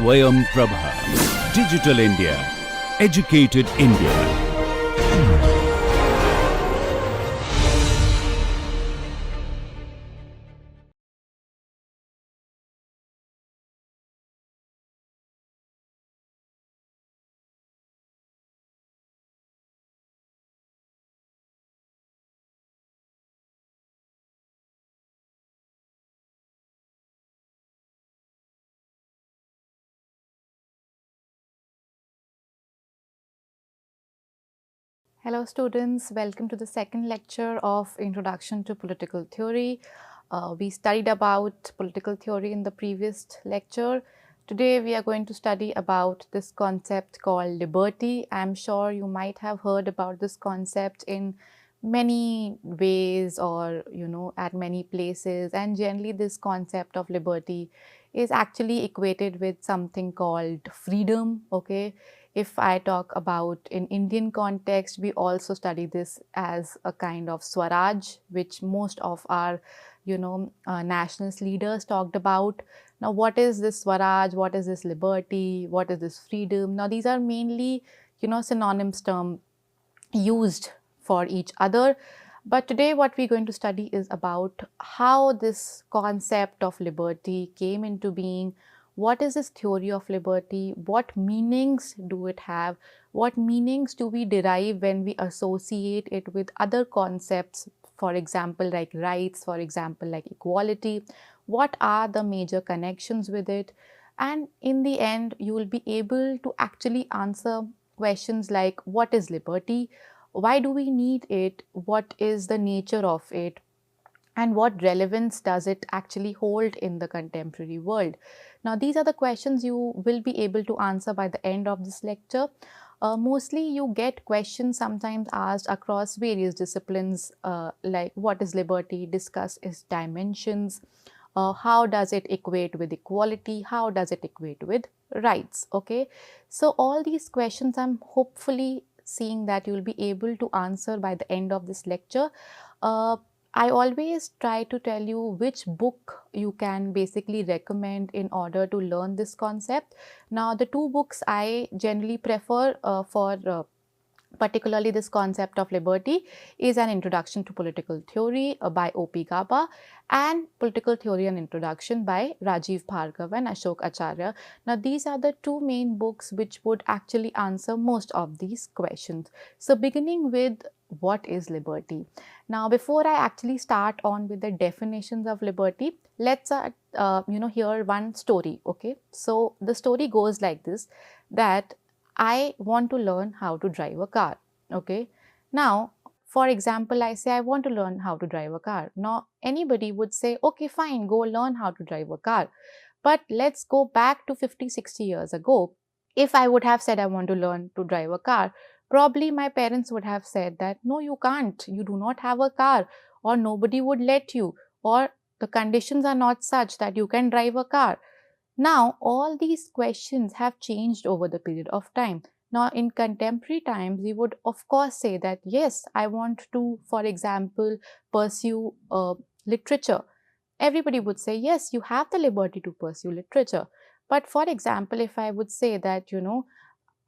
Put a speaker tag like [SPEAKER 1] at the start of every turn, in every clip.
[SPEAKER 1] Swayam Prabha. Digital India. Educated India.
[SPEAKER 2] Hello students, welcome to the second lecture of Introduction to Political Theory. We studied about political theory in the previous lecture. Today we are going to study about this concept called liberty. I'm sure you might have heard about this concept in many ways or at many places, and generally this concept of liberty is actually equated with something called freedom. Okay, if I talk about in Indian context, we also study this as a kind of Swaraj, which most of our, nationalist leaders talked about. Now, what is this Swaraj? What is this liberty? What is this freedom? Now, these are mainly, synonymous term used for each other. But today what we're going to study is about how this concept of liberty came into being. What is this theory of liberty? What meanings do it have? What meanings do we derive when we associate it with other concepts, for example, like rights, for example, like equality? What are the major connections with it? And in the end, you will be able to actually answer questions like, what is liberty? Why do we need it? What is the nature of it? And what relevance does it actually hold in the contemporary world? Now, these are the questions you will be able to answer by the end of this lecture. Mostly you get questions sometimes asked across various disciplines, like what is liberty, discuss its dimensions, how does it equate with equality, how does it equate with rights. Okay, so all these questions I'm hopefully seeing that you will be able to answer by the end of this lecture. I always try to tell you which book you can basically recommend in order to learn this concept. Now, the two books I generally prefer for particularly this concept of liberty is An Introduction to Political Theory by O.P. Gaba and Political Theory and Introduction by Rajiv Bhargav and Ashok Acharya. Now, these are the two main books which would actually answer most of these questions. So, beginning with what is liberty? Now, before I actually start on with the definitions of liberty, let's hear one story. Okay, so the story goes like this, that I want to learn how to drive a car. Okay. Now, for example, I say I want to learn how to drive a car. Now, anybody would say, okay, fine, go learn how to drive a car. But let's go back to 50, 60 years ago. If I would have said I want to learn to drive a car, probably my parents would have said that, no, you can't, you do not have a car, or nobody would let you, or the conditions are not such that you can drive a car. Now, all these questions have changed over the period of time. Now, in contemporary times, we would of course say that, yes, I want to, for example, pursue literature. Everybody would say, yes, you have the liberty to pursue literature. But for example, if I would say that,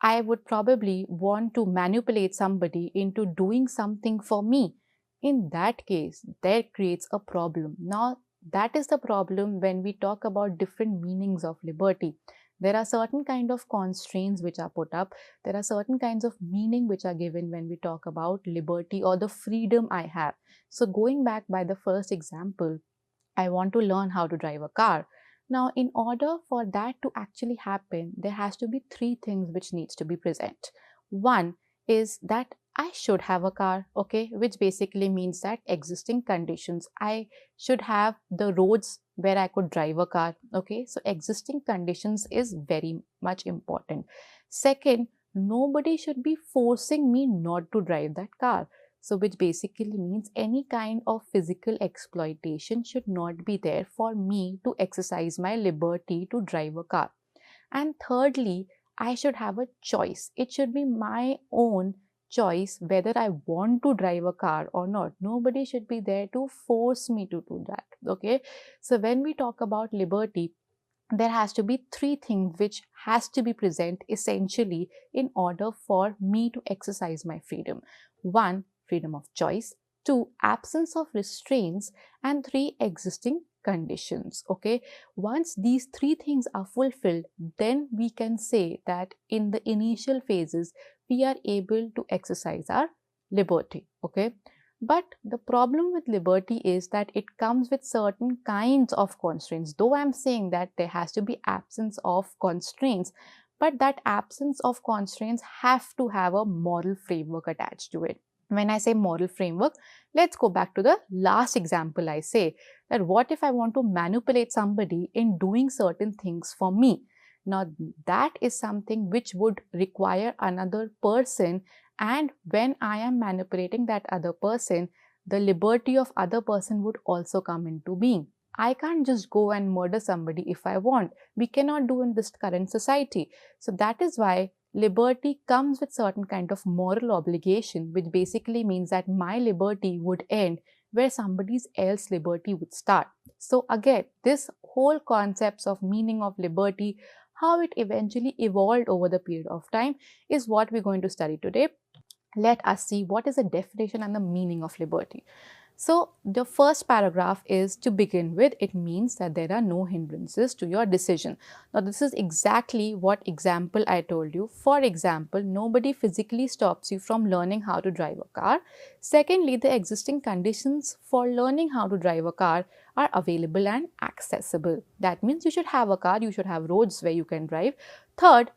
[SPEAKER 2] I would probably want to manipulate somebody into doing something for me, in that case, that creates a problem. Now, that is the problem when we talk about different meanings of liberty. There are certain kind of constraints which are put up. There are certain kinds of meaning which are given when we talk about liberty or the freedom I have. So going back by the first example, I want to learn how to drive a car. Now, in order for that to actually happen, there has to be three things which needs to be present. One is that I should have a car, okay, which basically means that existing conditions. I should have the roads where I could drive a car, okay. So, existing conditions is very much important. Second, nobody should be forcing me not to drive that car. So, which basically means any kind of physical exploitation should not be there for me to exercise my liberty to drive a car. And thirdly, I should have a choice. It should be my own choice whether I want to drive a car or not. Nobody should be there to force me to do that. Okay. So, when we talk about liberty, there has to be three things which has to be present essentially in order for me to exercise my freedom. One, freedom of choice. Two, absence of restraints. And three, existing conditions. Okay, once these three things are fulfilled, then we can say that in the initial phases we are able to exercise our liberty. Okay, but the problem with liberty is that it comes with certain kinds of constraints. Though I'm saying that there has to be absence of constraints, but that absence of constraints have to have a moral framework attached to it. When I say moral framework, let's go back to the last example I say, that what if I want to manipulate somebody in doing certain things for me? Now that is something which would require another person, and when I am manipulating that other person, the liberty of other person would also come into being. I can't just go and murder somebody if I want. We cannot do in this current society. So that is why liberty comes with certain kind of moral obligation, which basically means that my liberty would end where somebody else's liberty would start. So again, this whole concepts of meaning of liberty, how it eventually evolved over the period of time, is what we're going to study today. Let us see what is the definition and the meaning of liberty. So the first paragraph is, to begin with, it means that there are no hindrances to your decision. Now this is exactly what example I told you. For example, nobody physically stops you from learning how to drive a car. Secondly, the existing conditions for learning how to drive a car are available and accessible. That means you should have a car, you should have roads where you can drive. Third,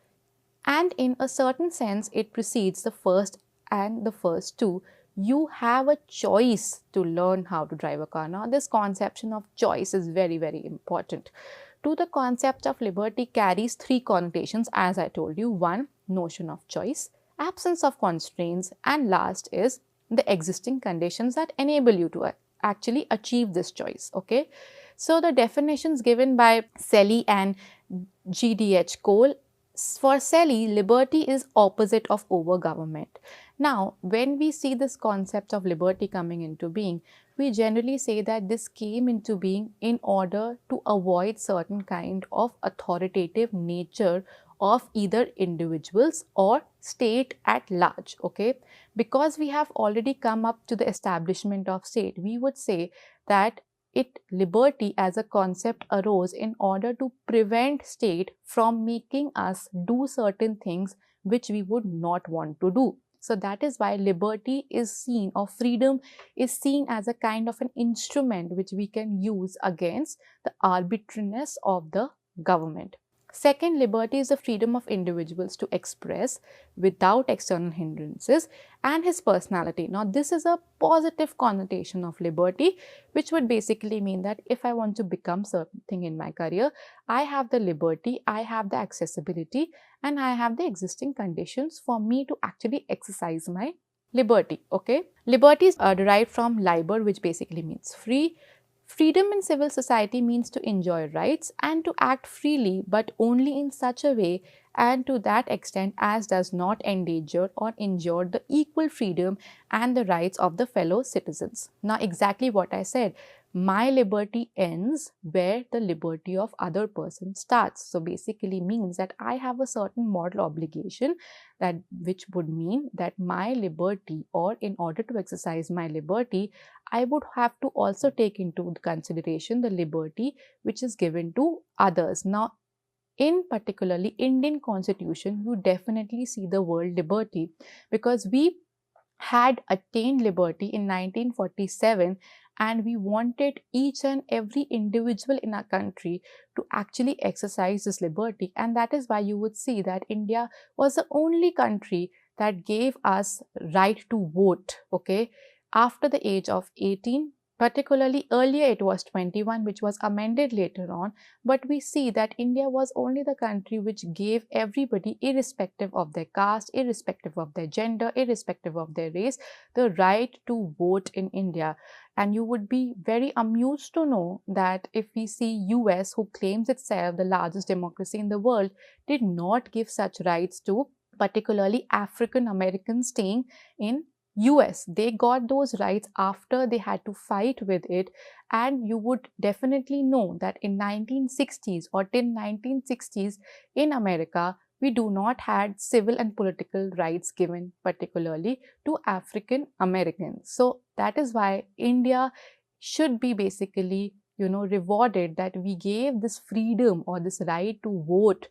[SPEAKER 2] and in a certain sense it precedes the first and the first two, you have a choice to learn how to drive a car. Now this conception of choice is very, very important. To the concept of liberty carries three connotations, as I told you. One, notion of choice, absence of constraints, and last is the existing conditions that enable you to actually achieve this choice. Okay, so the definitions given by Selly and GDH Cole. For Selly, liberty is opposite of over-government. Now, when we see this concept of liberty coming into being, we generally say that this came into being in order to avoid certain kind of authoritative nature of either individuals or state at large. Okay, because we have already come up to the establishment of state, we would say that liberty as a concept arose in order to prevent state from making us do certain things which we would not want to do. So that is why liberty is seen, or freedom is seen, as a kind of an instrument which we can use against the arbitrariness of the government. Second, liberty is the freedom of individuals to express without external hindrances and his personality. Now this is a positive connotation of liberty, which would basically mean that if I want to become something in my career, I have the liberty, I have the accessibility, and I have the existing conditions for me to actually exercise my liberty. Okay, liberties are derived from liber, which basically means free. Freedom in civil society means to enjoy rights and to act freely, but only in such a way and to that extent as does not endanger or injure the equal freedom and the rights of the fellow citizens. Now exactly what I said, my liberty ends where the liberty of other person starts. So basically means that I have a certain moral obligation, that which would mean that my liberty, or in order to exercise my liberty, I would have to also take into consideration the liberty which is given to others. Now in particularly Indian constitution, you definitely see the word liberty, because we had attained liberty in 1947 and we wanted each and every individual in our country to actually exercise this liberty, and that is why you would see that India was the only country that gave us right to vote, okay, after the age of 18. Particularly earlier it was 21, which was amended later on, but we see that India was only the country which gave everybody, irrespective of their caste, irrespective of their gender, irrespective of their race, the right to vote in India. And you would be very amused to know that if we see US, who claims itself the largest democracy in the world, did not give such rights to particularly African Americans staying in US, they got those rights after they had to fight with it. And you would definitely know that in 1960s or till 1960s in America, we do not had civil and political rights given particularly to African Americans. So that is why India should be basically, rewarded that we gave this freedom or this right to vote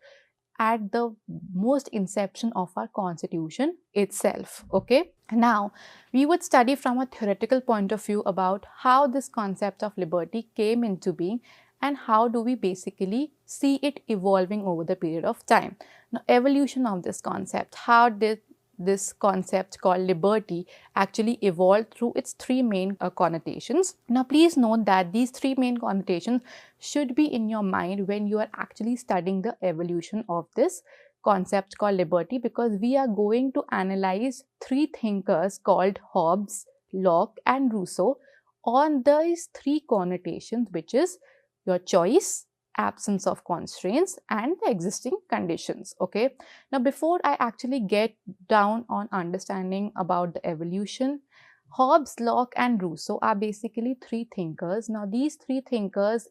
[SPEAKER 2] at the most inception of our constitution itself. Okay, now we would study from a theoretical point of view about how this concept of liberty came into being and how do we basically see it evolving over the period of time. Now, evolution of this concept, how did this concept called liberty actually evolved through its three main connotations. Now, please note that these three main connotations should be in your mind when you are actually studying the evolution of this concept called liberty, because we are going to analyze three thinkers called Hobbes, Locke and Rousseau on these three connotations, which is your choice, absence of constraints and the existing conditions. Okay, now before I actually get down on understanding about the evolution, Hobbes, Locke and Rousseau are basically three thinkers. Now these three thinkers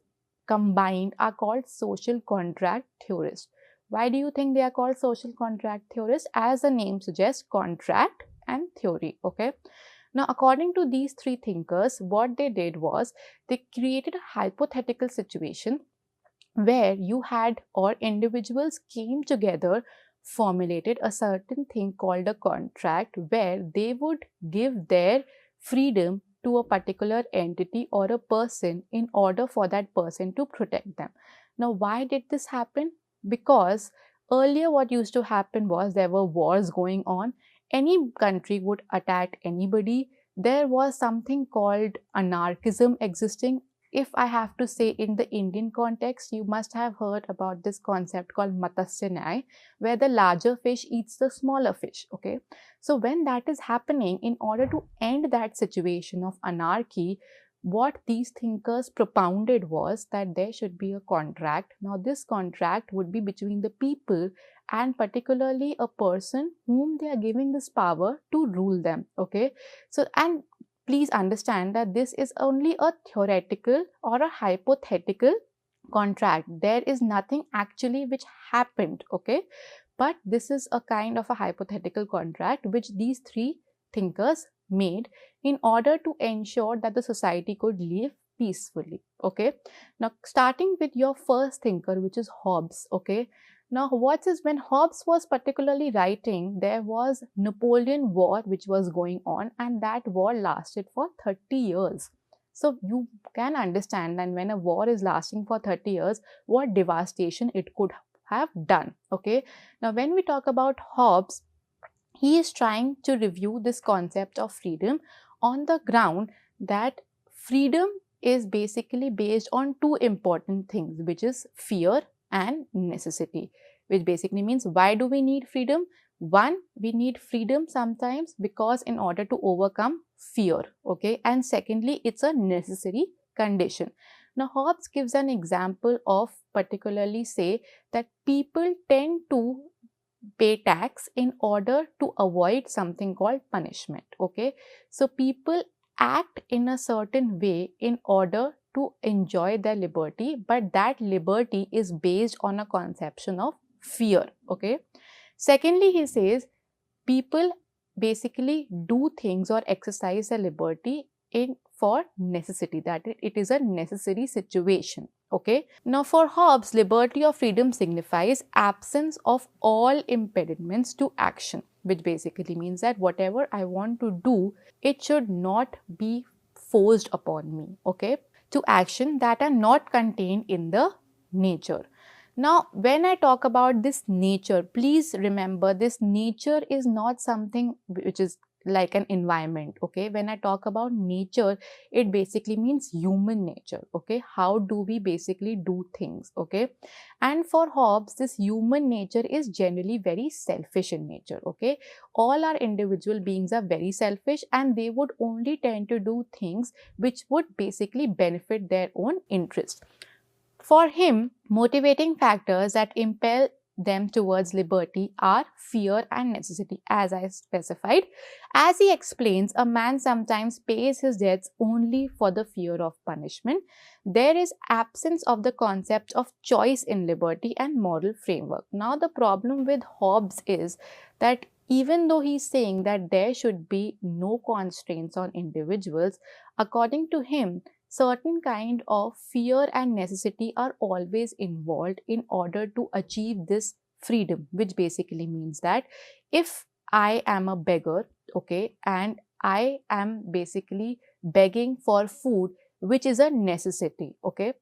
[SPEAKER 2] combined are called social contract theorists. Why do you think they are called social contract theorists? As the name suggests, contract and theory. Okay, now according to these three thinkers, what they did was they created a hypothetical situation where you had or individuals came together, formulated a certain thing called a contract, where they would give their freedom to a particular entity or a person in order for that person to protect them. Now, why did this happen? Because earlier what used to happen was there were wars going on. Any country would attack anybody. There was something called anarchism existing. If I have to say in the Indian context, you must have heard about this concept called Matsya Nyaya, where the larger fish eats the smaller fish. Okay, so when that is happening, in order to end that situation of anarchy, what these thinkers propounded was that there should be a contract. Now this contract would be between the people and particularly a person whom they are giving this power to rule them. Okay, so and please understand that this is only a theoretical or a hypothetical contract. There is nothing actually which happened, okay? But this is a kind of a hypothetical contract which these three thinkers made in order to ensure that the society could live peacefully, okay? Now, starting with your first thinker, which is Hobbes, okay? Now, what is when Hobbes was particularly writing, there was Napoleon War which was going on, and that war lasted for 30 years. So you can understand that when a war is lasting for 30 years, what devastation it could have done. Okay. Now, when we talk about Hobbes, he is trying to review this concept of freedom on the ground that freedom is basically based on two important things, which is fear and necessity, which basically means why do we need freedom? One, we need freedom sometimes because in order to overcome fear, okay, and secondly, it's a necessary condition. Now, Hobbes gives an example of particularly say that people tend to pay tax in order to avoid something called punishment, okay. So people act in a certain way in order to enjoy their liberty, but that liberty is based on a conception of fear, okay. Secondly, he says people basically do things or exercise their liberty for necessity, that it is a necessary situation, okay. Now, for Hobbes, liberty or freedom signifies absence of all impediments to action, which basically means that whatever I want to do, it should not be forced upon me, okay, to action that are not contained in the nature. Now, when I talk about this nature, please remember this nature is not something which is like an environment, okay. When I talk about nature, it basically means human nature, okay. How do we basically do things, okay. And for Hobbes, this human nature is generally very selfish in nature, okay. All our individual beings are very selfish and they would only tend to do things which would basically benefit their own interest. For him, motivating factors that impel them towards liberty are fear and necessity, as I specified. As he explains, a man sometimes pays his debts only for the fear of punishment. There is absence of the concept of choice in liberty and moral framework. Now, the problem with Hobbes is that even though he's saying that there should be no constraints on individuals, according to him, certain kind of fear and necessity are always involved in order to achieve this freedom, which basically means that if I am a beggar, okay, and I am basically begging for food, which is a necessity, okay.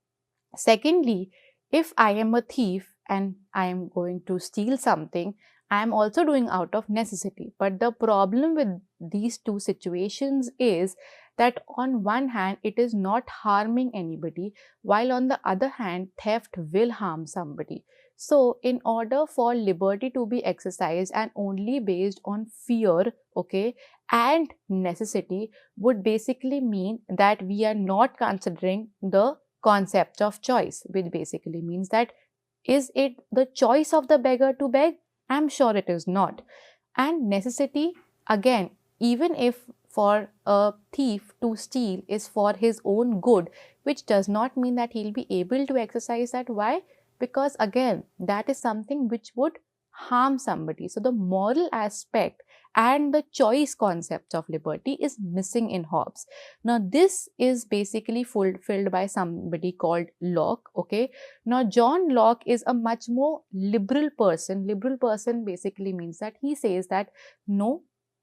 [SPEAKER 2] Secondly, if I am a thief and I am going to steal something, I am also doing out of necessity. But the problem with these two situations is that on one hand, it is not harming anybody, while on the other hand, theft will harm somebody. So, in order for liberty to be exercised and only based on fear, okay, and necessity would basically mean that we are not considering the concept of choice, which basically means that is it the choice of the beggar to beg? I'm sure it is not. And necessity, again, even if for a thief to steal is for his own good, which does not mean that he'll be able to exercise that. Why? Because again, that is something which would harm somebody. So the moral aspect and the choice concept of liberty is missing in Hobbes. Now, this is basically fulfilled by somebody called Locke, okay. Now, John Locke is a much more liberal person. Liberal person basically means that he says that no,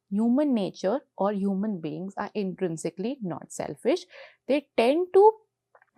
[SPEAKER 2] human nature or human beings are intrinsically not selfish. They tend to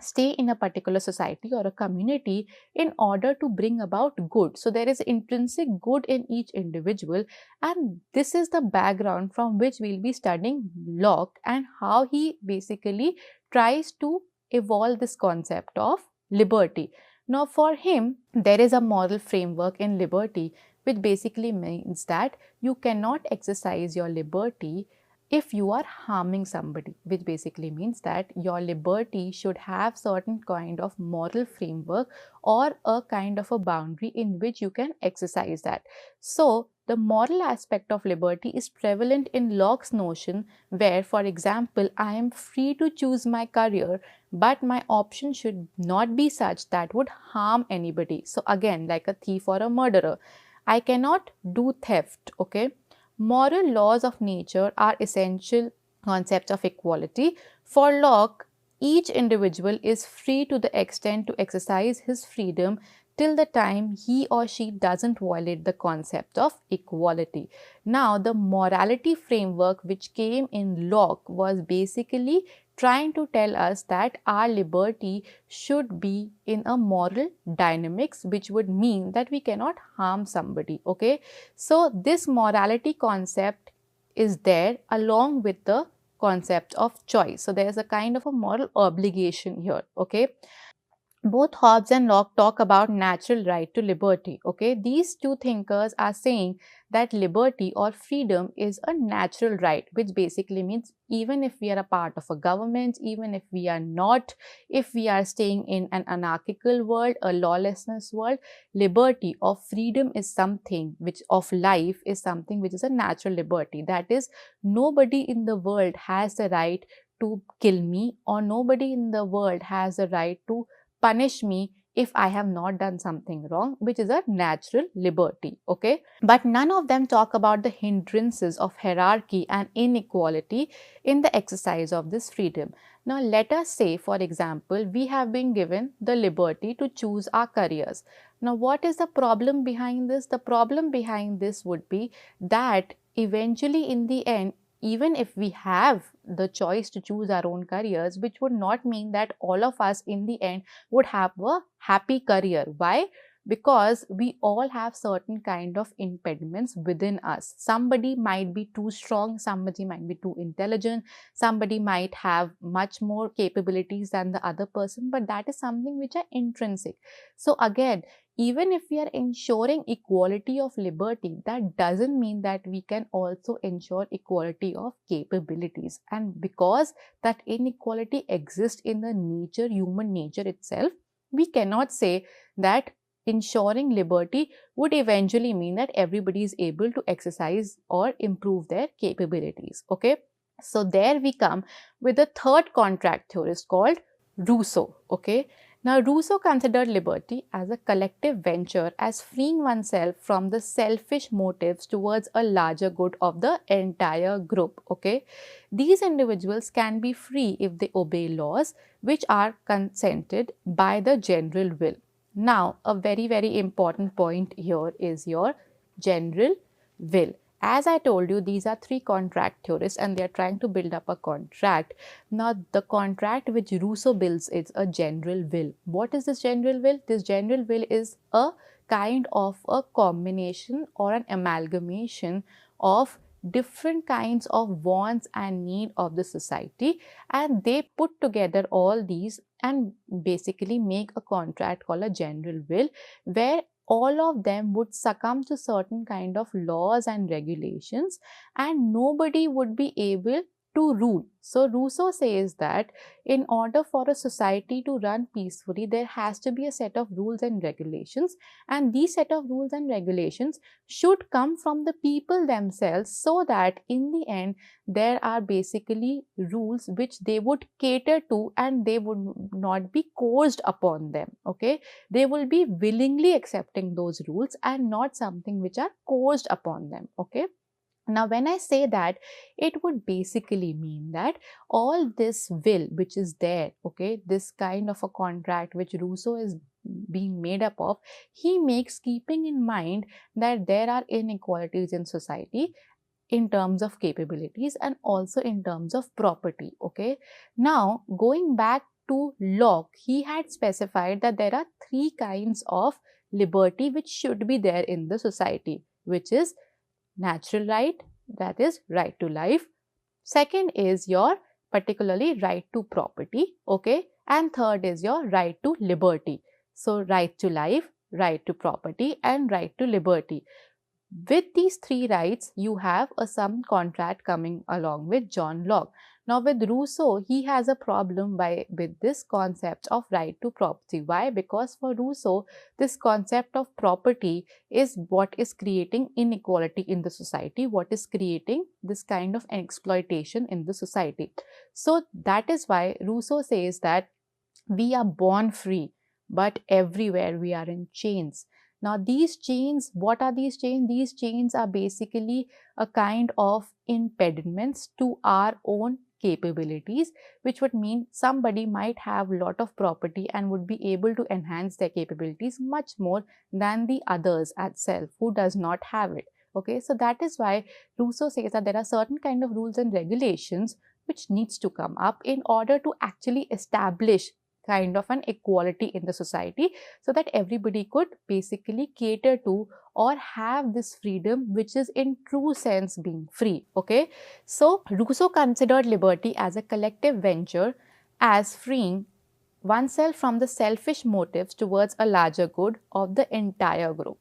[SPEAKER 2] stay in a particular society or a community in order to bring about good. So there is intrinsic good in each individual, and this is the background from which we'll be studying Locke and how he basically tries to evolve this concept of liberty. Now, for him, there is a moral framework in liberty, which basically means that you cannot exercise your liberty if you are harming somebody, which basically means that your liberty should have certain kind of moral framework or a kind of a boundary in which you can exercise that. So, the moral aspect of liberty is prevalent in Locke's notion where, for example, I am free to choose my career, but my option should not be such that would harm anybody. So, again, like a thief or a murderer, I cannot do theft, okay. Moral laws of nature are essential concepts of equality. For Locke, each individual is free to the extent to exercise his freedom till the time he or she doesn't violate the concept of equality. Now, the morality framework which came in Locke was basically trying to tell us that our liberty should be in a moral dynamics, which would mean that we cannot harm somebody, okay. So this morality concept is there along with the concept of choice. So there is a kind of a moral obligation here, okay. Both Hobbes and Locke talk about natural right to liberty, okay. These two thinkers are saying that liberty or freedom is a natural right, which basically means even if we are a part of a government, even if we are not, if we are staying in an anarchical world, a lawlessness world, liberty or freedom is something which of life is something which is a natural liberty. That is, nobody in the world has the right to kill me, or nobody in the world has the right to punish me if I have not done something wrong, which is a natural liberty, okay. But none of them talk about the hindrances of hierarchy and inequality in the exercise of this freedom. Now, let us say, for example, we have been given the liberty to choose our careers. Now, what is the problem behind this? The problem behind this would be that eventually in the end, even if we have the choice to choose our own careers, which would not mean that all of us in the end would have a happy career. Why? Because we all have certain kind of impediments within us. Somebody might be too strong, somebody might be too intelligent, somebody might have much more capabilities than the other person, but that is something which are intrinsic. So again, even if we are ensuring equality of liberty, that doesn't mean that we can also ensure equality of capabilities. And because that inequality exists in the nature, human nature itself, we cannot say that ensuring liberty would eventually mean that everybody is able to exercise or improve their capabilities. Okay, so there we come with the third contract theorist called Rousseau. Okay, now Rousseau considered liberty as a collective venture, as freeing oneself from the selfish motives towards a larger good of the entire group. Okay, these individuals can be free if they obey laws which are consented by the general will. Now, a very important point here is your general will. As I told you, these are three contract theorists and they are trying to build up a contract. Now, the contract which Rousseau builds is a general will. What is this general will? This general will is a kind of a combination or an amalgamation of different kinds of wants and need of the society, and they put together all these and basically make a contract called a general will, where all of them would succumb to certain kind of laws and regulations and nobody would be able to rule. So Rousseau says that in order for a society to run peacefully, there has to be a set of rules and regulations, and these set of rules and regulations should come from the people themselves, so that in the end there are basically rules which they would cater to and they would not be coerced upon them. Okay, they will be willingly accepting those rules and not something which are coerced upon them. Okay, now when I say that, it would basically mean that all this will which is there, okay, this kind of a contract which Rousseau is being made up of, he makes keeping in mind that there are inequalities in society in terms of capabilities and also in terms of property. Okay, now going back to Locke, he had specified that there are three kinds of liberty which should be there in the society, which is natural right, that is right to life. Second is your particularly right to property. Okay, and third is your right to liberty. So right to life, right to property and right to liberty. With these three rights, you have some contract coming along with John Locke. Now with Rousseau, he has a problem with this concept of right to property. Why? Because for Rousseau, this concept of property is what is creating inequality in the society, what is creating this kind of exploitation in the society. So that is why Rousseau says that we are born free, but everywhere we are in chains. Now these chains, what are these chains? These chains are basically a kind of impediments to our own capabilities, which would mean somebody might have a lot of property and would be able to enhance their capabilities much more than the others itself who does not have it. Okay, so that is why Rousseau says that there are certain kind of rules and regulations which needs to come up in order to actually establish kind of an equality in the society, so that everybody could basically cater to or have this freedom which is in true sense being free. Okay, so Rousseau considered liberty as a collective venture, as freeing oneself from the selfish motives towards a larger good of the entire group.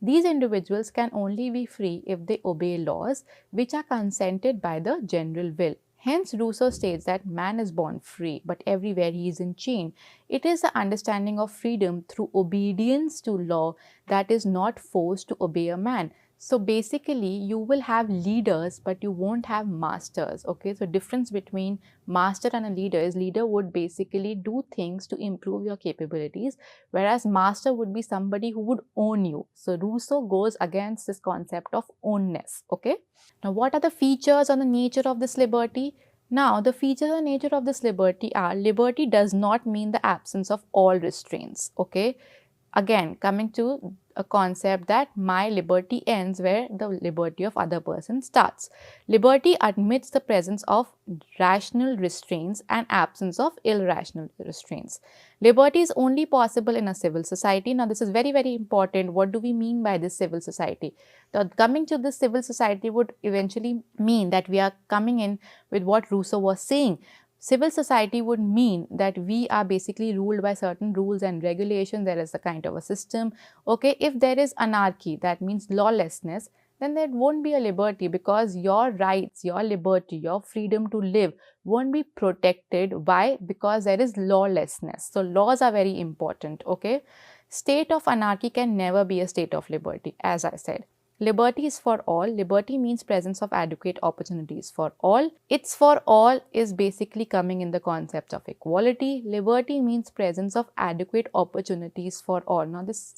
[SPEAKER 2] These individuals can only be free if they obey laws which are consented by the general will. Hence, Rousseau states that man is born free, but everywhere he is in chain. It is the understanding of freedom through obedience to law that is not forced to obey a man. So basically, you will have leaders, but you won't have masters. Okay, so difference between master and a leader is leader would basically do things to improve your capabilities, whereas master would be somebody who would own you. So Rousseau goes against this concept of ownness. Okay, now what are the features or the nature of this liberty? Now, the features and nature of this liberty are: liberty does not mean the absence of all restraints. Okay, again coming to a concept that my liberty ends where the liberty of other person starts. Liberty admits the presence of rational restraints and absence of irrational restraints. Liberty is only possible in a civil society. Now this is very important. What do we mean by this civil society? Now, coming to this civil society would eventually mean that we are coming in with what Rousseau was saying. Civil society would mean that we are basically ruled by certain rules and regulations. There is a kind of a system. Okay, if there is anarchy, that means lawlessness, then there won't be a liberty, because your rights, your liberty, your freedom to live won't be protected. Why? Because there is lawlessness. So laws are very important, okay? State of anarchy can never be a state of liberty, as I said. Liberty is for all. Liberty means presence of adequate opportunities for all. It's for all is basically coming in the concept of equality. Liberty means presence of adequate opportunities for all. Now this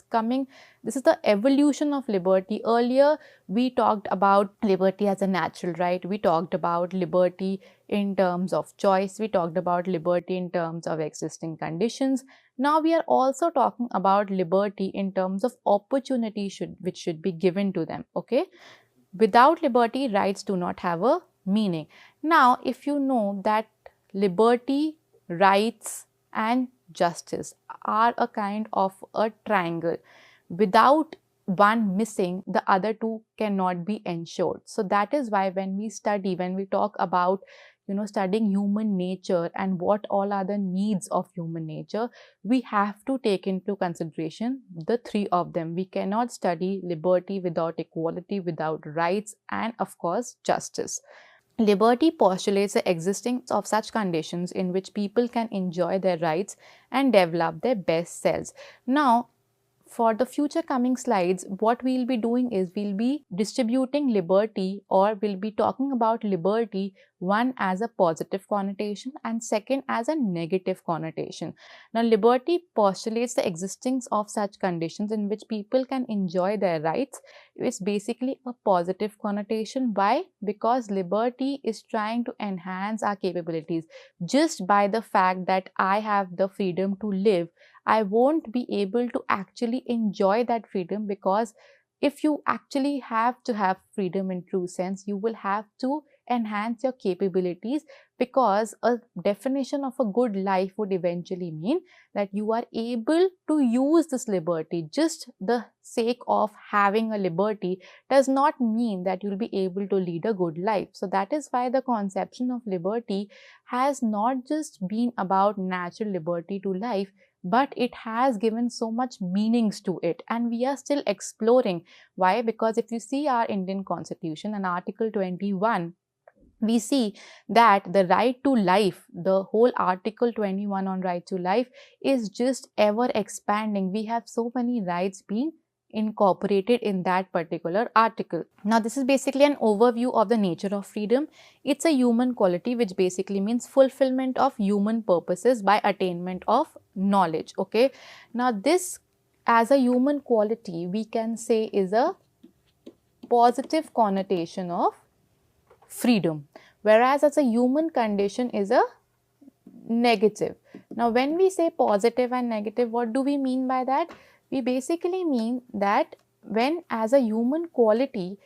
[SPEAKER 2] is the evolution of liberty. Earlier we talked about liberty as a natural right. We talked about liberty in terms of choice. We talked about liberty in terms of existing conditions. Now we are also talking about liberty in terms of opportunity which should be given to them, okay? Without liberty, rights do not have a meaning. Now, if you know that liberty, rights and justice are a kind of a triangle, without one missing, the other two cannot be ensured. So that is why when we talk about studying human nature and what all are the needs of human nature, we have to take into consideration the three of them. We cannot study liberty without equality, without rights, and of course justice. Liberty postulates the existence of such conditions in which people can enjoy their rights and develop their best selves. Now, for the future coming slides, what we'll be doing is we'll be distributing liberty, or we'll be talking about liberty, one as a positive connotation and second as a negative connotation. Now, liberty postulates the existence of such conditions in which people can enjoy their rights. It's basically a positive connotation. Why? Because liberty is trying to enhance our capabilities. Just by the fact that I have the freedom to live, I won't be able to actually enjoy that freedom, because if you actually have to have freedom in true sense, you will have to enhance your capabilities, because a definition of a good life would eventually mean that you are able to use this liberty. Just the sake of having a liberty does not mean that you'll be able to lead a good life. So that is why the conception of liberty has not just been about natural liberty to life, but it has given so much meanings to it, and we are still exploring. Why? Because if you see our Indian Constitution and Article 21, we see that the right to life, the whole Article 21 on right to life, is just ever expanding. We have so many rights being incorporated in that particular article. Now, this is basically an overview of the nature of freedom. It's a human quality, which basically means fulfillment of human purposes by attainment of knowledge, okay? Now, this as a human quality, we can say is a positive connotation of freedom, whereas as a human condition is a negative. Now, when we say positive and negative, what do we mean by that? We basically mean that when as a human quality,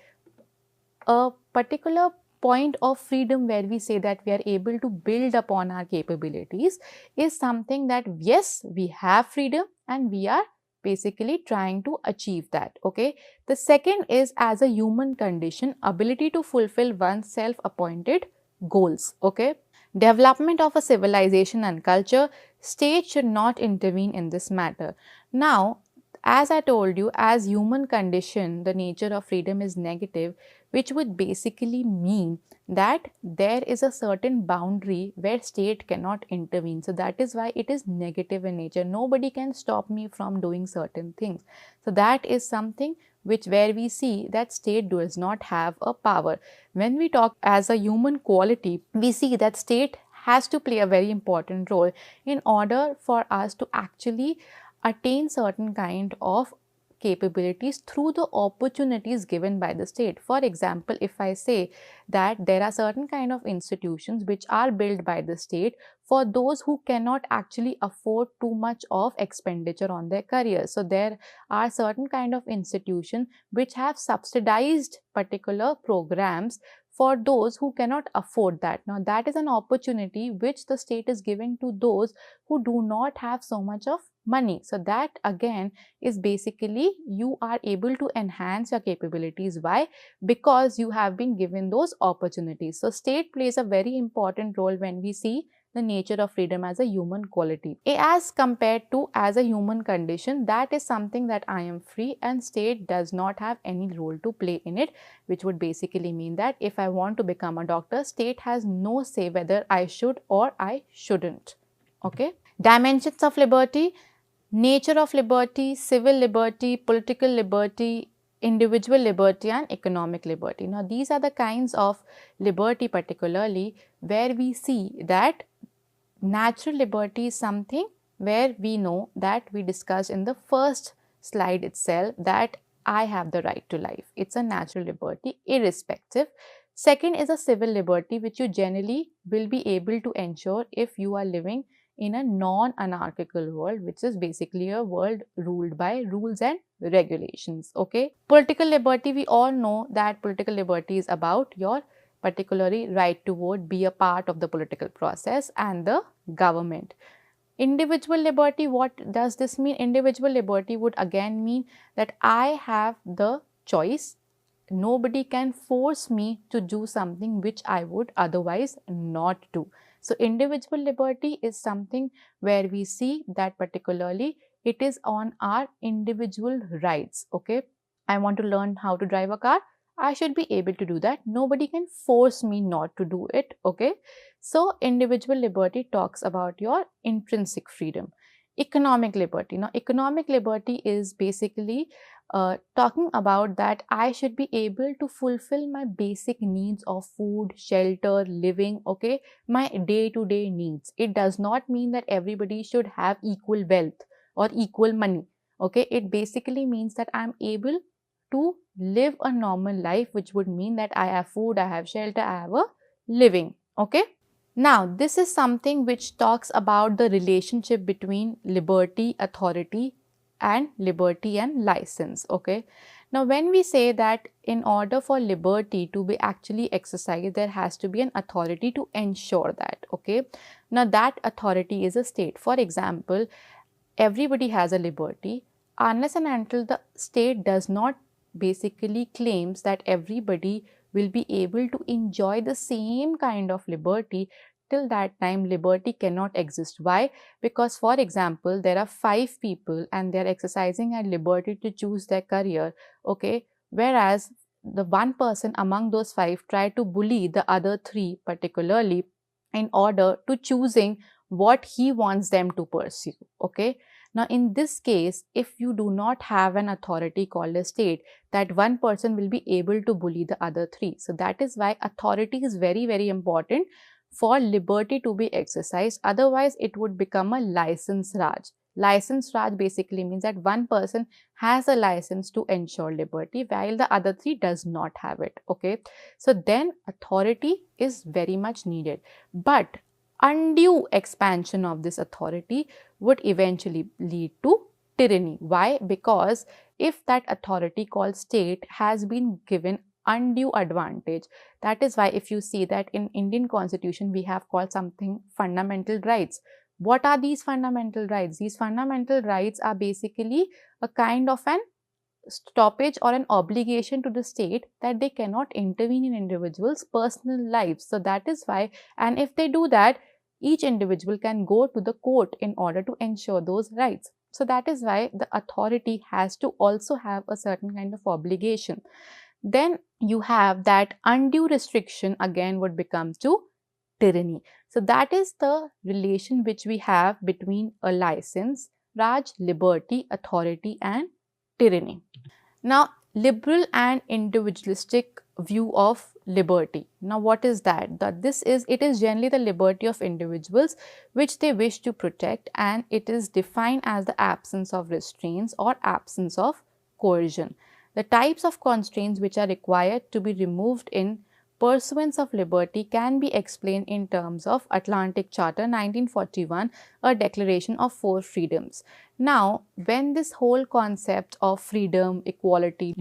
[SPEAKER 2] a particular point of freedom where we say that we are able to build upon our capabilities is something that yes, we have freedom and we are basically trying to achieve that, okay? The second is as a human condition, ability to fulfill one's self-appointed goals, okay? Development of a civilization and culture, state should not intervene in this matter. Now, as I told you, as human condition, the nature of freedom is negative, which would basically mean that there is a certain boundary where state cannot intervene. So that is why it is negative in nature. Nobody can stop me from doing certain things. So that is something where we see that state does not have a power. When we talk as a human quality, we see that state has to play a very important role in order for us to actually attain certain kind of capabilities through the opportunities given by the state. For example, if I say that there are certain kind of institutions which are built by the state for those who cannot actually afford too much of expenditure on their careers. So there are certain kind of institutions which have subsidized particular programs for those who cannot afford that. Now, that is an opportunity which the state is giving to those who do not have so much of money. So that again is basically you are able to enhance your capabilities. Why? Because you have been given those opportunities. So state plays a very important role when we see the nature of freedom as a human quality. As compared to as a human condition, that is something that I am free and state does not have any role to play in it, which would basically mean that if I want to become a doctor, state has no say whether I should or I shouldn't. Okay. Dimensions of liberty: nature of liberty, civil liberty, political liberty, individual liberty and economic liberty. Now, these are the kinds of liberty particularly where we see that natural liberty is something where we know that we discussed in the first slide itself that I have the right to life. It's a natural liberty irrespective. Second is a civil liberty, which you generally will be able to ensure if you are living in a non-anarchical world, which is basically a world ruled by rules and regulations. Okay. Political liberty, we all know that political liberty is about your particularly right to vote, be a part of the political process and the government. Individual liberty, what does this mean? Individual liberty would again mean that I have the choice. Nobody can force me to do something which I would otherwise not do. So, individual liberty is something where we see that particularly it is on our individual rights. Okay, I want to learn how to drive a car. I should be able to do that. Nobody can force me not to do it. Okay, so individual liberty talks about your intrinsic freedom. Economic liberty. Now, economic liberty is basically talking about that I should be able to fulfill my basic needs of food, shelter, living, okay, my day-to-day needs. It does not mean that everybody should have equal wealth or equal money, okay. It basically means that I'm able to live a normal life, which would mean that I have food, I have shelter, I have a living, okay. Now, this is something which talks about the relationship between liberty, authority and liberty and license, okay. Now, when we say that in order for liberty to be actually exercised, there has to be an authority to ensure that, okay. Now, that authority is a state. For example, everybody has a liberty unless and until the state does not basically claims that everybody will be able to enjoy the same kind of liberty. Till that time, liberty cannot exist. Why? Because, for example, there are 5 people and they are exercising a liberty to choose their career, okay, whereas the one person among those 5 try to bully the other 3 particularly in order to choosing what he wants them to pursue, okay. Now, in this case, if you do not have an authority called a state, that one person will be able to bully the other 3. So, that is why authority is very, very important for liberty to be exercised. Otherwise, it would become a license Raj. License Raj basically means that one person has a license to ensure liberty while the other 3 does not have it, okay. So, then authority is very much needed. But undue expansion of this authority would eventually lead to tyranny. Why? Because if that authority called state has been given undue advantage, that is why if you see that in Indian Constitution we have called something fundamental rights. What are these fundamental rights? These fundamental rights are basically a kind of an stoppage or an obligation to the state that they cannot intervene in individuals' personal lives. So, that is why, and if they do that, each individual can go to the court in order to ensure those rights. So, that is why the authority has to also have a certain kind of obligation. Then you have that undue restriction again would become to tyranny. So, that is the relation which we have between a license, Raj, liberty, authority and tyranny. Now, liberal and individualistic view of liberty. Now, what is that? It is generally the liberty of individuals which they wish to protect, and it is defined as the absence of restraints or absence of coercion. The types of constraints which are required to be removed in pursuance of liberty can be explained in terms of Atlantic Charter 1941, a declaration of 4 freedoms. Now, when this whole concept of freedom, equality,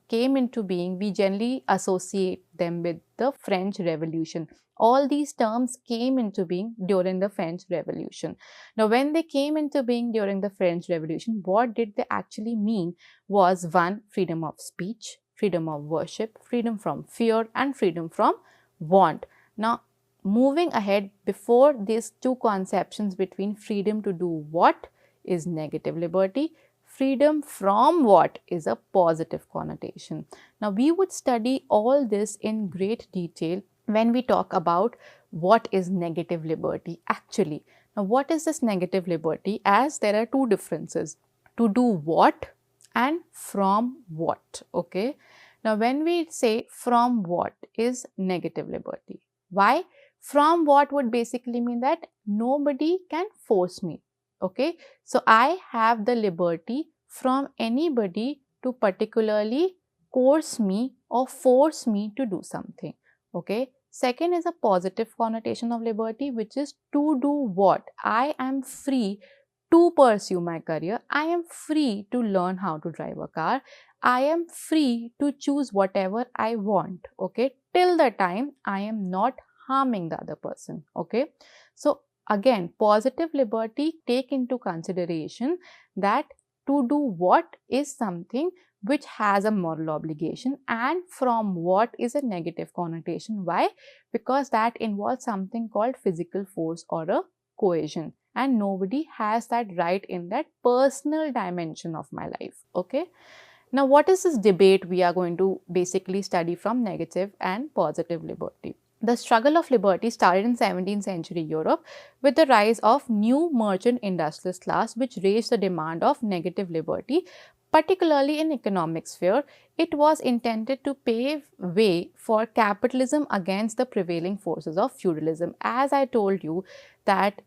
[SPEAKER 2] came into being, we generally associate them with the French Revolution. All these terms came into being during the French Revolution. Now, when they came into being during the French Revolution, what did they actually mean was 1, freedom of speech, freedom of worship, freedom from fear and freedom from want. Now, moving ahead, before these two conceptions between freedom to do what is negative liberty, freedom from what is a positive connotation. Now, we would study all this in great detail when we talk about what is negative liberty actually. Now, what is this negative liberty? As there are two differences, to do what and from what, okay. Now, when we say from what is negative liberty, why? From what would basically mean that nobody can force me, okay. So, I have the liberty from anybody to particularly coerce me or force me to do something, okay. Second is a positive connotation of liberty, which is to do what? I am free to pursue my career. I am free to learn how to drive a car. I am free to choose whatever I want, okay, till the time I am not harming the other person, okay. So, again, positive liberty take into consideration that to do what is something which has a moral obligation, and from what is a negative connotation. Why? Because that involves something called physical force or a coercion, and nobody has that right in that personal dimension of my life, okay. Now, what is this debate we are going to basically study from negative and positive liberty? The struggle of liberty started in 17th century Europe with the rise of new merchant industrialist class, which raised the demand of negative liberty, particularly in economic sphere. It was intended to pave way for capitalism against the prevailing forces of feudalism. As I told you that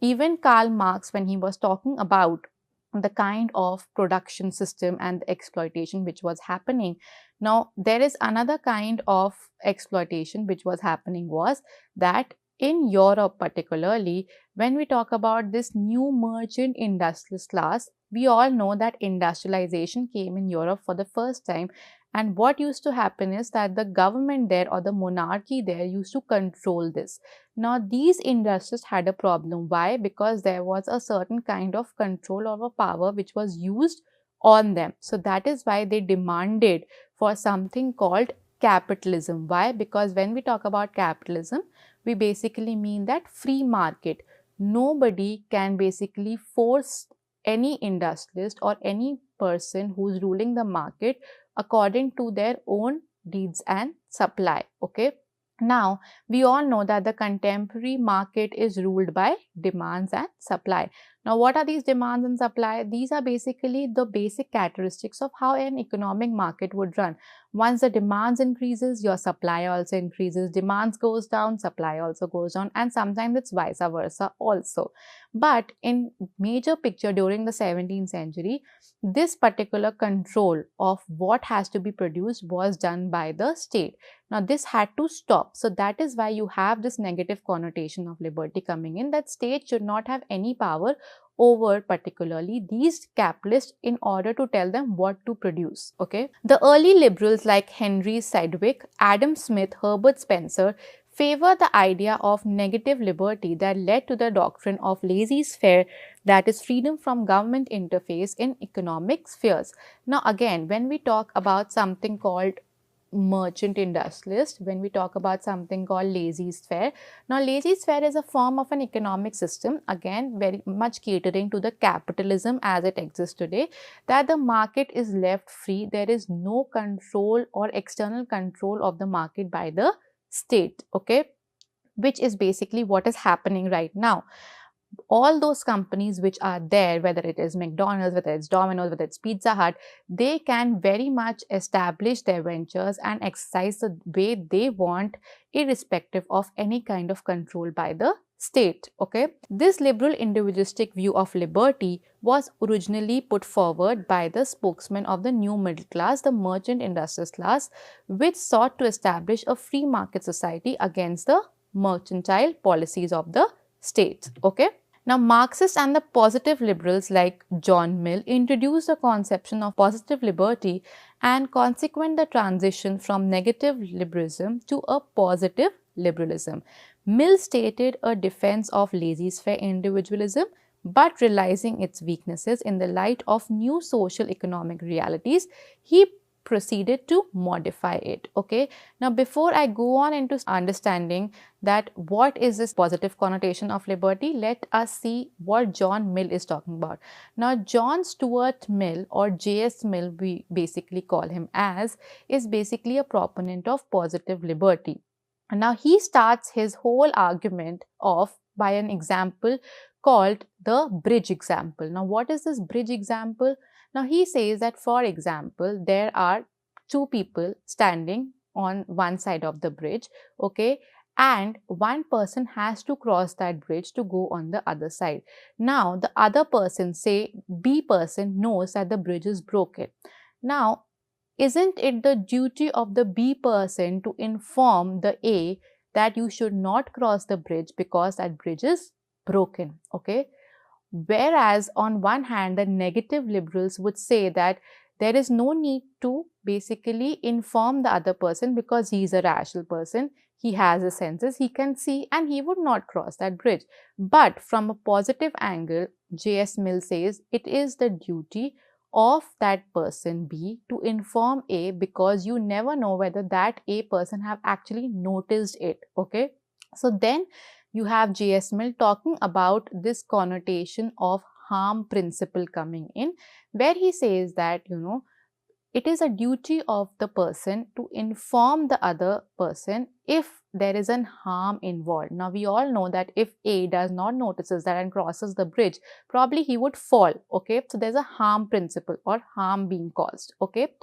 [SPEAKER 2] even Karl Marx, when he was talking about the kind of production system and the exploitation which was happening. Now, there is another kind of exploitation which was happening, was that in Europe particularly, when we talk about this new merchant industrialist class, we all know that industrialization came in Europe for the first time. And what used to happen is that the government there or the monarchy there used to control this. Now, these industries had a problem. Why? Because there was a certain kind of control over power which was used on them. So, that is why they demanded for something called capitalism. Why? Because when we talk about capitalism, we basically mean that free market. Nobody can basically force any industrialist or any person who's ruling the market according to their own needs and supply, okay. Now, we all know that the contemporary market is ruled by demands and supply. Now, what are these demands and supply? These are basically the basic characteristics of how an economic market would run. Once the demands increases, your supply also increases. Demands goes down, supply also goes down, and sometimes it's vice versa also. But in major picture during the 17th century, this particular control of what has to be produced was done by the state. Now, this had to stop. So, that is why you have this negative connotation of liberty coming in, that state should not have any power over particularly these capitalists in order to tell them what to produce, okay. The early liberals like Henry Sidgwick, Adam Smith, Herbert Spencer favor the idea of negative liberty that led to the doctrine of laissez-faire, that is freedom from government interface in economic spheres. Now, again, when we talk about something called merchant industrialist, when we talk about something called laissez-faire. Now, laissez-faire is a form of an economic system, again very much catering to the capitalism as it exists today, that the market is left free. There is no control or external control of the market by the state, okay, which is basically what is happening right now. All those companies which are there, whether it is McDonald's, whether it's Domino's, whether it's Pizza Hut, they can very much establish their ventures and exercise the way they want, irrespective of any kind of control by the state, okay. This liberal individualistic view of liberty was originally put forward by the spokesman of the new middle class, the merchant industrialist class, which sought to establish a free market society against the mercantile policies of the state, okay. Now, Marxists and the positive liberals like John Mill introduced the conception of positive liberty and consequent the transition from negative liberalism to a positive liberalism. Mill stated a defense of laissez-faire individualism, but realizing its weaknesses in the light of new social economic realities, he proceeded to modify it. Okay, now before I go on into understanding that what is this positive connotation of liberty, let us see what John Mill is talking about. Now John Stuart Mill, or J.S. Mill we basically call him as, is basically a proponent of positive liberty. And now he starts his whole argument off by an example called the bridge example. Now what is this bridge example? Now he says that, for example, there are two people standing on one side of the bridge, okay, and one person has to cross that bridge to go on the other side. Now the other person, say B person, knows that the bridge is broken. Now isn't it the duty of the B person to inform the A that you should not cross the bridge because that bridge is broken? Okay. Whereas on one hand, the negative liberals would say that there is no need to basically inform the other person because he is a rational person, he has his senses, he can see, and he would not cross that bridge. But from a positive angle, J.S. Mill says it is the duty of that person B to inform A, because you never know whether that A person have actually noticed it. Okay, so then you have J.S. Mill talking about this connotation of harm principle coming in, where he says that, it is a duty of the person to inform the other person if there is an harm involved. Now we all know that if A does not notices that and crosses the bridge, probably he would fall. Okay, so there's a harm principle or harm being caused. Okay,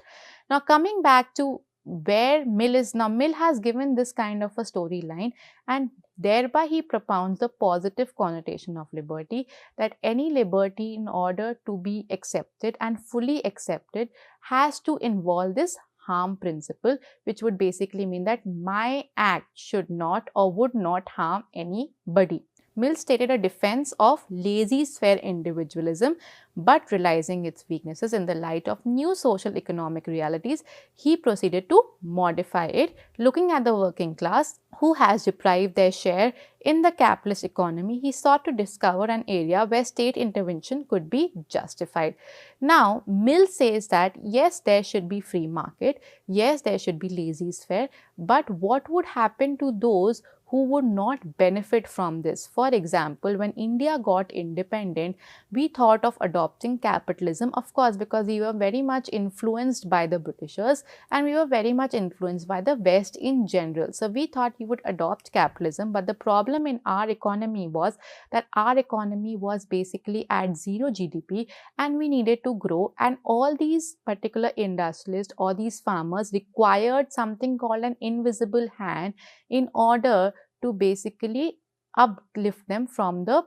[SPEAKER 2] now coming back to where Mill is now, Mill has given this kind of a storyline, and thereby he propounds the positive connotation of liberty, that any liberty, in order to be accepted and fully accepted, has to involve this harm principle, which would basically mean that my act should not or would not harm anybody. Mill stated a defense of laissez-faire individualism, but realizing its weaknesses in the light of new social economic realities, he proceeded to modify it, looking at the working class who has deprived their share in the capitalist economy. He sought to discover an area where state intervention could be justified. Now, Mill says that yes, there should be free market, yes, there should be laissez-faire, but what would happen to those who would not benefit from this? For example, when India got independent, we thought of adopting capitalism, of course, because we were very much influenced by the Britishers and we were very much influenced by the West in general. So we thought we would adopt capitalism, but the problem in our economy was that our economy was basically at zero GDP and we needed to grow, and all these particular industrialists or these farmers required something called an invisible hand in order to basically uplift them from the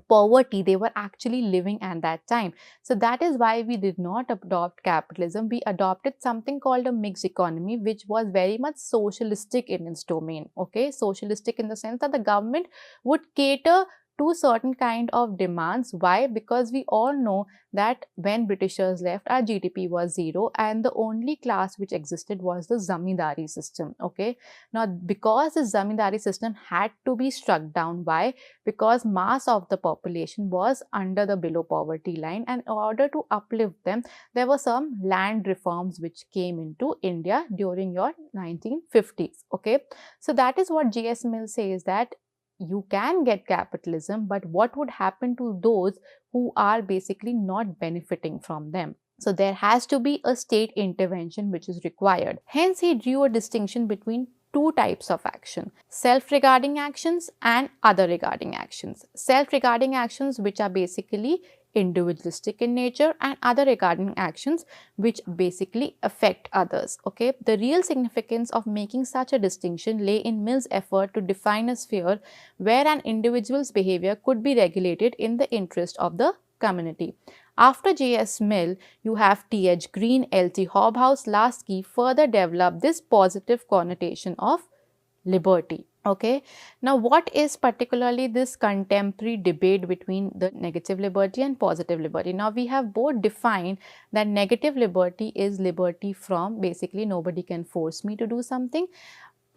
[SPEAKER 2] poverty they were actually living at that time. So that is why we did not adopt capitalism. We adopted something called a mixed economy, which was very much socialistic in its domain. Okay, socialistic in the sense that the government would cater to certain kind of demands. Why? Because we all know that when Britishers left, our GDP was zero and the only class which existed was the zamindari system. Okay, now because the zamindari system had to be struck down. Why? Because mass of the population was under the below poverty line, and in order to uplift them, there were some land reforms which came into India during your 1950s. Okay, so that is what J.S. Mill says, that you can get capitalism, but what would happen to those who are basically not benefiting from them? So there has to be a state intervention which is required. Hence, he drew a distinction between two types of action: self-regarding actions and other regarding actions. Self-regarding actions, which are basically individualistic in nature, and other regarding actions which basically affect others. Okay, the real significance of making such a distinction lay in Mill's effort to define a sphere where an individual's behavior could be regulated in the interest of the community. After J.S. Mill, you have T.H. Green, L.T. Hobhouse, Lasky further developed this positive connotation of liberty. Okay, now what is particularly this contemporary debate between the negative liberty and positive liberty? Now we have both defined that negative liberty is liberty from basically nobody can force me to do something,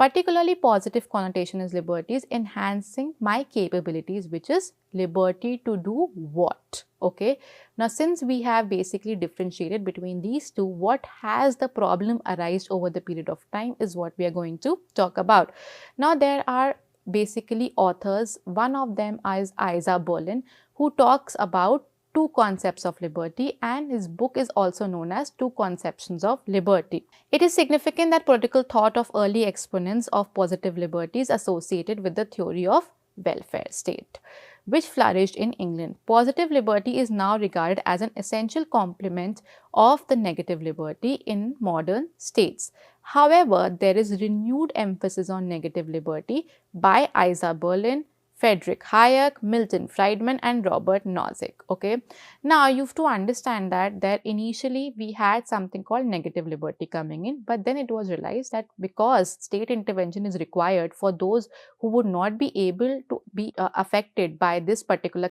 [SPEAKER 2] Particularly positive connotation is liberty is enhancing my capabilities, which is liberty to do what? Okay. Now, since we have basically differentiated between these two, what has the problem arise over the period of time is what we are going to talk about. Now, there are basically authors. One of them is Isaiah Berlin, who talks about two concepts of liberty, and his book is also known as Two Conceptions of Liberty. It is significant that political thought of early exponents of positive liberty is associated with the theory of welfare state, which flourished in England. Positive liberty is now regarded as an essential complement of the negative liberty in modern states. However, there is renewed emphasis on negative liberty by Isaiah Berlin, Friedrich Hayek, Milton Friedman, and Robert Nozick. Okay. Now, you have to understand that initially we had something called negative liberty coming in, but then it was realized that because state intervention is required for those who would not be able to be affected by this particular